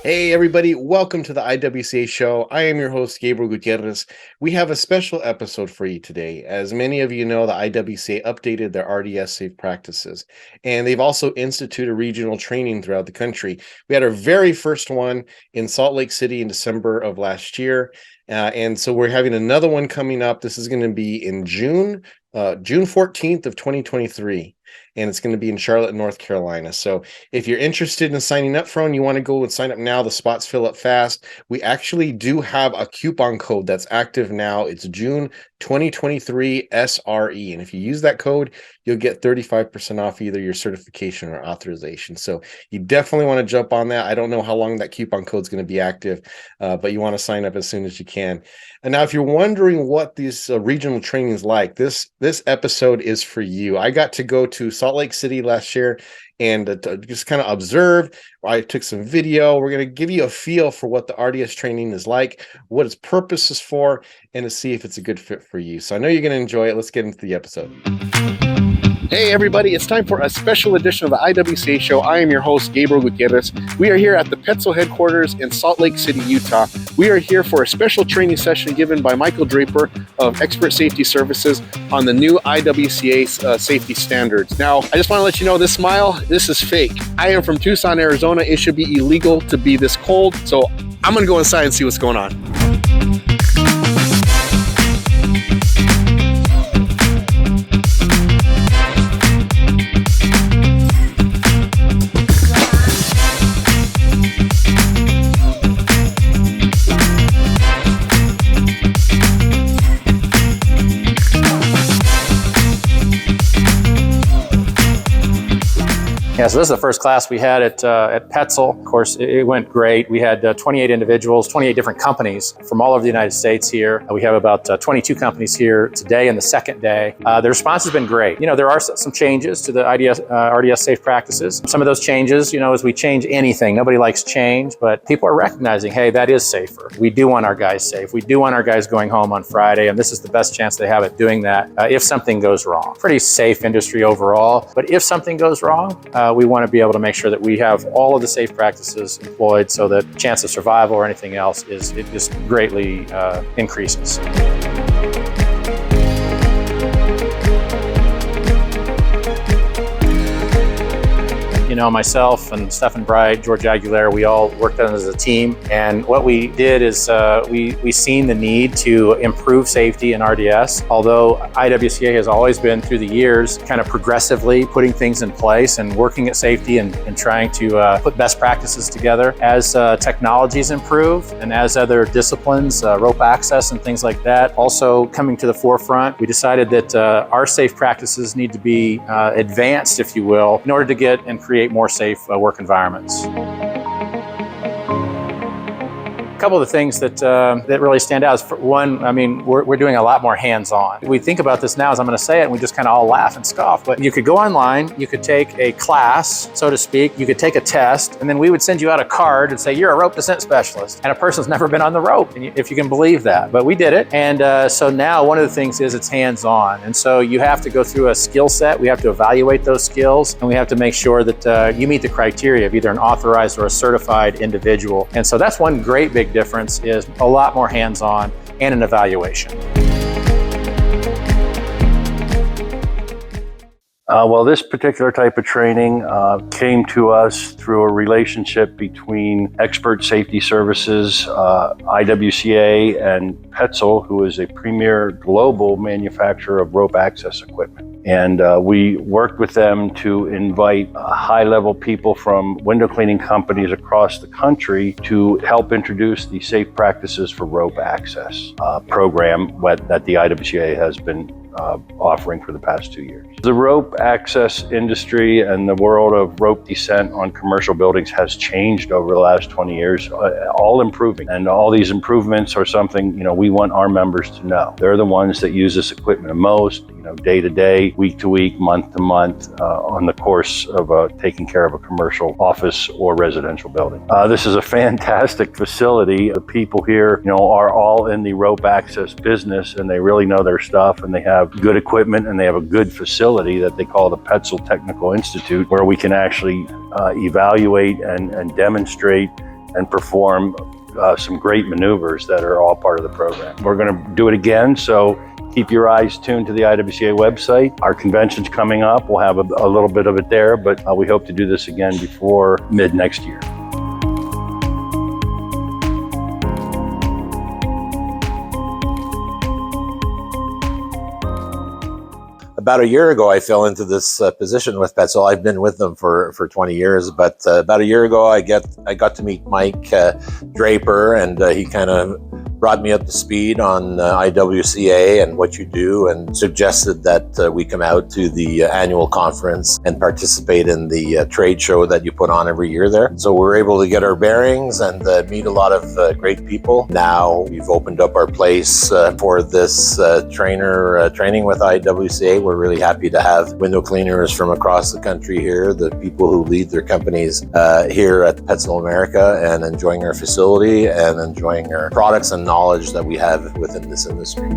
Hey everybody, welcome to the IWCA Show. I am your host, Gabriel Gutierrez. We have a special episode for you today. As many of you know, the IWCA updated their RDS safe practices, and they've also instituted regional training throughout the country. We had our very first one in Salt Lake City in December of last year, and so we're having another one coming up. This is going to be in June 14th of 2023. And it's going to be in Charlotte, North Carolina. So if you're interested in signing up for one, you want to go and sign up now. The spots fill up fast. We actually do have a coupon code that's active now. It's June 2023 SRE. And if you use that code, you'll get 35% off either your certification or authorization. So you definitely want to jump on that. I don't know how long that coupon code is going to be active, but you want to sign up as soon as you can. And now, if you're wondering what these regional trainings like, this episode is for you. I got to go to Salt Lake City last year and just kind of observe. I took some video. We're going to give you a feel for what the RDS training is like, what its purpose is for, and to see if it's a good fit for you. So I know you're going to enjoy it. Let's get into the episode. Hey everybody, it's time for a special edition of the IWCA Show. I am your host, Gabriel Gutierrez. We are here at the Petzl headquarters in Salt Lake City, Utah. We are here for a special training session given by Michael Draper of Expert Safety Services on the new IWCA safety standards. Now, I just want to let you know, this smile, this is fake. I am from Tucson, Arizona. It should be illegal to be this cold, so I'm going to go inside and see what's going on. Yeah, so this is the first class we had at Petzl. Of course, it went great. We had 28 individuals, 28 different companies from all over the United States here. We have about 22 companies here today and the second day. The response has been great. You know, there are some changes to the RDS safe practices. Some of those changes, you know, as we change anything, nobody likes change, but people are recognizing, hey, that is safer. We do want our guys safe. We do want our guys going home on Friday, and this is the best chance they have at doing that if something goes wrong. Pretty safe industry overall, but if something goes wrong, we want to be able to make sure that we have all of the safe practices employed so that chance of survival or anything else it just greatly increases. You know, myself and Stephen Bright, George Aguilera, we all worked on it as a team. And what we did is we seen the need to improve safety in RDS. Although IWCA has always been, through the years, kind of progressively putting things in place and working at safety and trying to put best practices together. As technologies improve and as other disciplines, rope access and things like that, also coming to the forefront, we decided that our safe practices need to be advanced, if you will, in order to get and create more safe work environments. A couple of the things that really stand out is, for one, I mean, we're doing a lot more hands-on. We think about this now as I'm going to say it, and we just kind of all laugh and scoff. But you could go online, you could take a class, so to speak, you could take a test, and then we would send you out a card and say, you're a rope descent specialist. And a person's never been on the rope, if you can believe that. But we did it. And so now one of the things is it's hands-on. And so you have to go through a skill set. We have to evaluate those skills, and we have to make sure that you meet the criteria of either an authorized or a certified individual. And so that's one great big difference, is a lot more hands-on and an evaluation. Well, this particular type of training came to us through a relationship between Expert Safety Services, IWCA, and Petzl, who is a premier global manufacturer of rope access equipment. And we worked with them to invite high-level people from window cleaning companies across the country to help introduce the safe practices for rope access program that the IWCA has been offering for the past 2 years. The rope access industry and the world of rope descent on commercial buildings has changed over the last 20 years, all improving. And all these improvements are something, we want our members to know. They're the ones that use this equipment the most, day to day, week to week, month to month, on the course of taking care of a commercial office or residential building. This is a fantastic facility. The people here, are all in the rope access business, and they really know their stuff, and they have good equipment, and they have a good facility that they call the Petzl Technical Institute, where we can actually evaluate and demonstrate and perform some great maneuvers that are all part of the program. We're going to do it again, so keep your eyes tuned to the IWCA website. Our convention's coming up. We'll have a little bit of it there, but we hope to do this again before mid next year. About a year ago, I fell into this position with Petzl. I've been with them for 20 years, but about a year ago, I got to meet Mike Draper, and he kind of brought me up to speed on IWCA and what you do, and suggested that we come out to the annual conference and participate in the trade show that you put on every year there. So we're able to get our bearings and meet a lot of great people. Now we've opened up our place for this training with IWCA. We're really happy to have window cleaners from across the country here, the people who lead their companies here at Petzl America, and enjoying our facility and enjoying our products and knowledge that we have within this industry.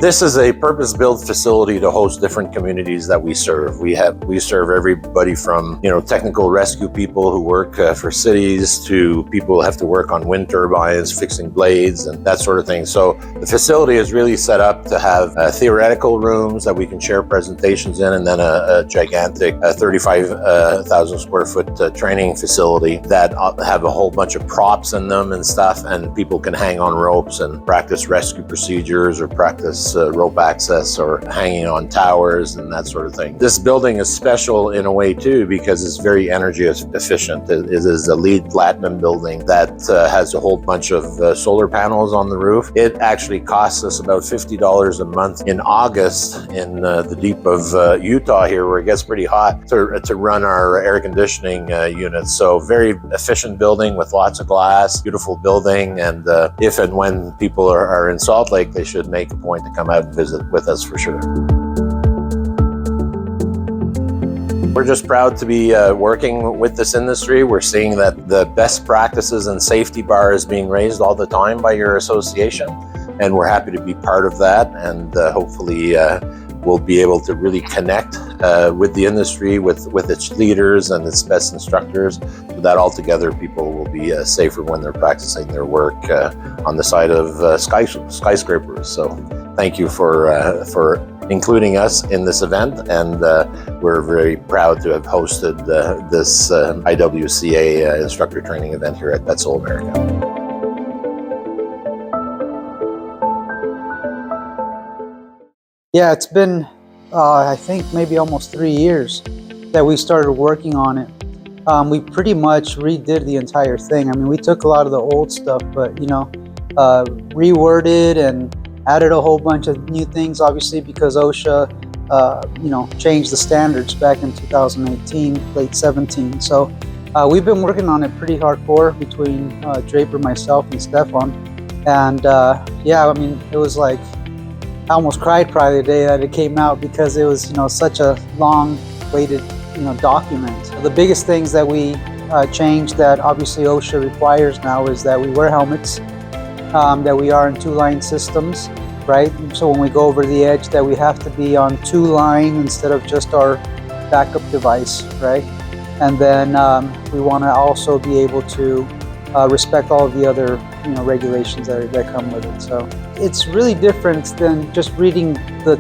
This is a purpose-built facility to host different communities that we serve. We serve everybody from, technical rescue people who work for cities, to people who have to work on wind turbines, fixing blades and that sort of thing. So the facility is really set up to have theoretical rooms that we can share presentations in, and then a gigantic 35,000 square foot training facility that have a whole bunch of props in them and stuff, and people can hang on ropes and practice rescue procedures or practice rope access or hanging on towers and that sort of thing. This building is special in a way too, because it's very energy efficient. It is a LEED Platinum building that has a whole bunch of solar panels on the roof. It actually costs us about $50 a month in August in the deep of Utah here, where it gets pretty hot, to run our air conditioning units. So very efficient building with lots of glass, beautiful building, and if and when people are in Salt Lake, they should make a point to come out and visit with us for sure. We're just proud to be working with this industry. We're seeing that the best practices and safety bar is being raised all the time by your association, and we're happy to be part of that, and hopefully we'll be able to really connect with the industry, with its leaders and its best instructors, so that altogether people will be safer when they're practicing their work on the side of skyscrapers. So thank you for including us in this event, and we're very proud to have hosted this IWCA instructor training event here at Petzl America. Yeah, it's been, I think, maybe almost 3 years that we started working on it. We pretty much redid the entire thing. I mean, we took a lot of the old stuff, but, reworded and added a whole bunch of new things, obviously, because OSHA, changed the standards back in 2018, late 17. So we've been working on it pretty hardcore between Draper, myself, and Stefan. And it was like, I almost cried probably the day that it came out, because it was, such a long-awaited, document. So the biggest things that we changed, that obviously OSHA requires now, is that we wear helmets, that we are in two-line systems, right? So when we go over the edge, that we have to be on two-line instead of just our backup device, right? And then we want to also be able to respect all of the other regulations that come with it. So it's really different than just reading the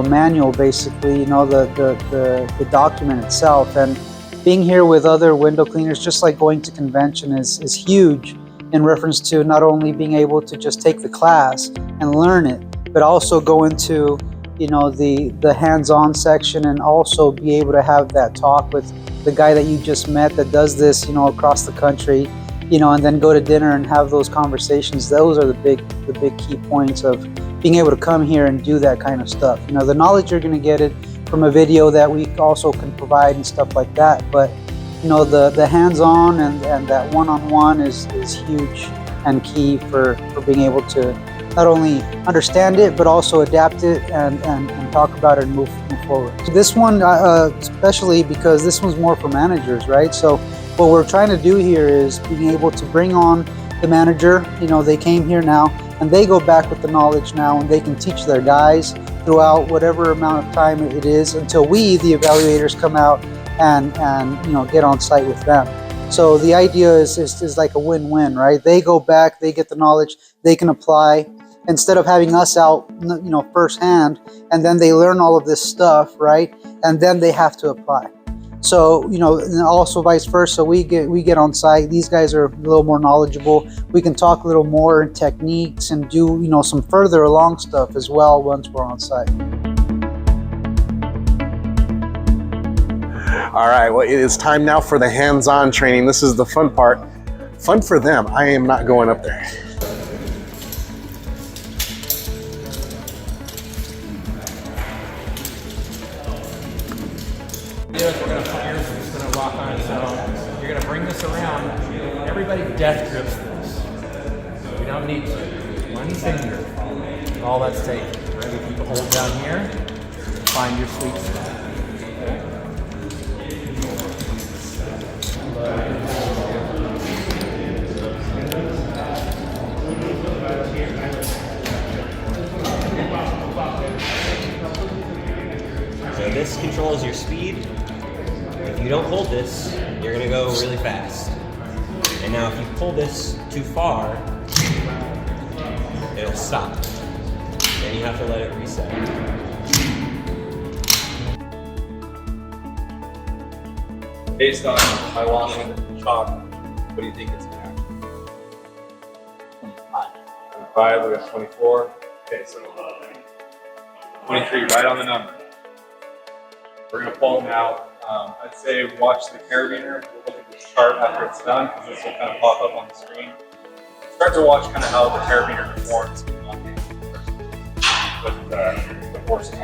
manual, basically, the document itself. And being here with other window cleaners, just like going to convention, is huge in reference to not only being able to just take the class and learn it, but also go into the hands-on section, and also be able to have that talk with the guy that you just met that does this across the country, and then go to dinner and have those conversations. Those are the big key points of being able to come here and do that kind of stuff. The knowledge you're going to get it from a video that we also can provide and stuff like that, but the hands-on and that one-on-one is huge and key for being able to not only understand it, but also adapt it and talk about it and move forward. This one, especially because this one's more for managers, right? So what we're trying to do here is being able to bring on the manager. They came here now, and they go back with the knowledge now, and they can teach their guys throughout whatever amount of time it is, until we, the evaluators, come out and get on site with them. So the idea is like a win-win, right? They go back, they get the knowledge, they can apply, instead of having us out, firsthand, and then they learn all of this stuff, right? And then they have to apply. So, and also vice versa, we get on site. These guys are a little more knowledgeable. We can talk a little more in techniques and do, some further along stuff as well once we're on site. All right, well, it is time now for the hands-on training. This is the fun part. Fun for them. I am not going up there. We're going to fire, we're just going to rock on its own. You're going to bring this around. Everybody death grips this. We don't need to. One finger. All that's taken. Right? We keep a hold down here. Find your sweet spot. So this controls your speed. If you don't hold this, you're gonna go really fast. And now if you pull this too far, it'll stop. Then you have to let it reset. Based on my long chalk, what do you think it's gonna have? 25, we got 24. Okay, so 23, right on the number. We're gonna pull them out. I'd say watch the carabiner. We'll look at this chart after it's done, because this will kind of pop up on the screen. Start to watch kind of how the carabiner performs with the forces.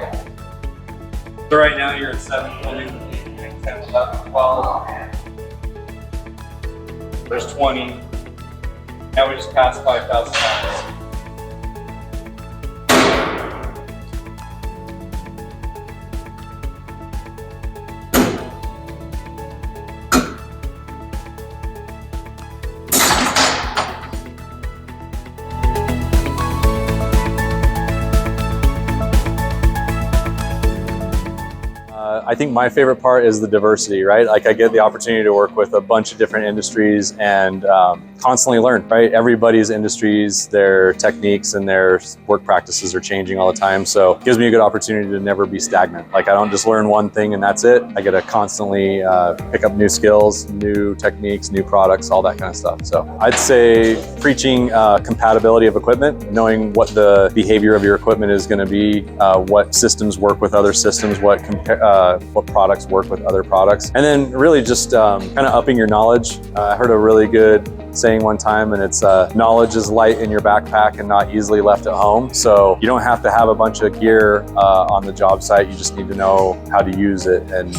So right now you're at 7, 10, 11, 12. There's 20. Now we just passed 5,000 pounds. I think my favorite part is the diversity, right? Like I get the opportunity to work with a bunch of different industries and constantly learn, right? Everybody's industries, their techniques and their work practices are changing all the time. So it gives me a good opportunity to never be stagnant. Like I don't just learn one thing and that's it. I get to constantly pick up new skills, new techniques, new products, all that kind of stuff. So I'd say preaching compatibility of equipment, knowing what the behavior of your equipment is going to be, what systems work with other systems, what products work with other products, and then really just kind of upping your knowledge. I heard a really good saying one time, and it's knowledge is light in your backpack and not easily left at home. So you don't have to have a bunch of gear on the job site. You just need to know how to use it and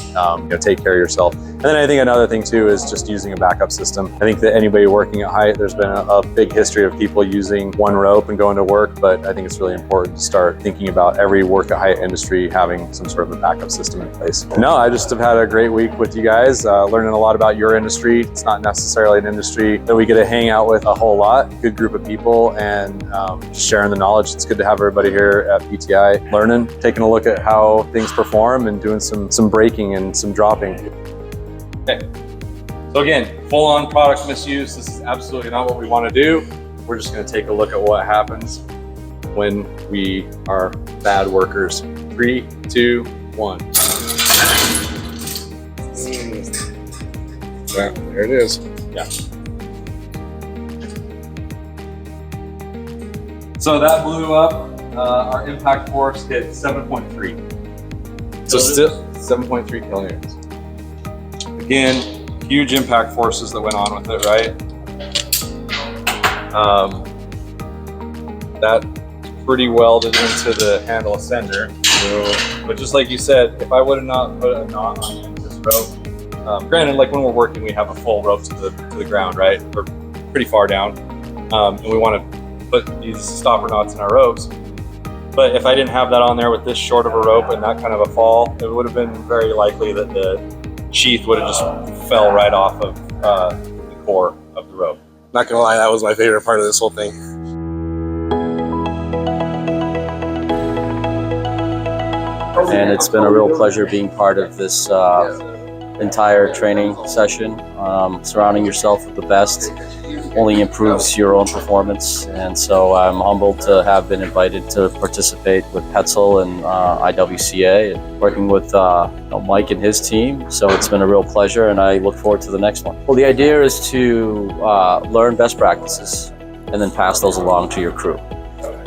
take care of yourself. And then I think another thing too is just using a backup system. I think that anybody working at height, there's been a big history of people using one rope and going to work, but I think it's really important to start thinking about every work at height industry having some sort of a backup system in place. No, I just have had a great week with you guys, learning a lot about your industry. It's not necessarily an industry that we get to hang out with a whole lot. Good group of people and just sharing the knowledge. It's good to have everybody here at PTI learning, taking a look at how things perform and doing some braking and some dropping. Okay. So again, full-on product misuse. This is absolutely not what we want to do. We're just going to take a look at what happens when we are bad workers. 3, 2, 1. Yeah, there it is. Yeah. So that blew up. Our impact force hit 7.3. So still 7.3 kilonewtons. Again, huge impact forces that went on with it, right? That pretty welded into the handle ascender. But just like you said, if I would have not put a knot on this rope, granted, like when we're working, we have a full rope to the ground, right? We're pretty far down, and we want to put these stopper knots in our ropes. But if I didn't have that on there with this short of a rope and that kind of a fall, it would have been very likely that the sheath would have just fell right off of the core of the rope. Not gonna lie, that was my favorite part of this whole thing. And it's been a real pleasure being part of this entire training session. Surrounding yourself with the best only improves your own performance, and so I'm humbled to have been invited to participate with Petzl and IWCA, and working with Mike and his team. So it's been a real pleasure, and I look forward to the next one. Well, the idea is to learn best practices and then pass those along to your crew.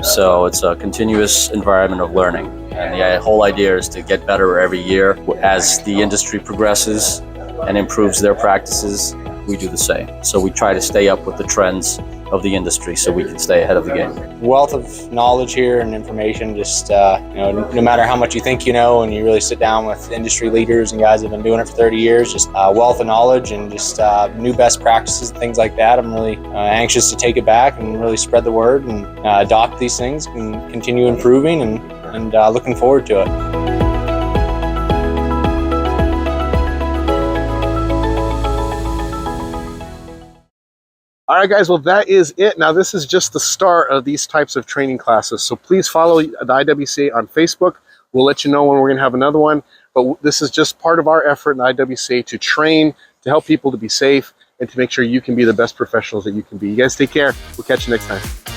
So it's a continuous environment of learning, and the whole idea is to get better every year. As the industry progresses and improves their practices, we do the same. So we try to stay up with the trends of the industry so we can stay ahead of the game. Wealth of knowledge here and information, just no matter how much you think you know, and you really sit down with industry leaders and guys that have been doing it for 30 years, just wealth of knowledge and just new best practices and things like that. I'm really anxious to take it back and really spread the word and adopt these things and continue improving, and looking forward to it. All right, guys, well, that is it. Now, this is just the start of these types of training classes. So please follow the IWCA on Facebook. We'll let you know when we're going to have another one. But this is just part of our effort in the IWCA to train, to help people to be safe, and to make sure you can be the best professionals that you can be. You guys take care. We'll catch you next time.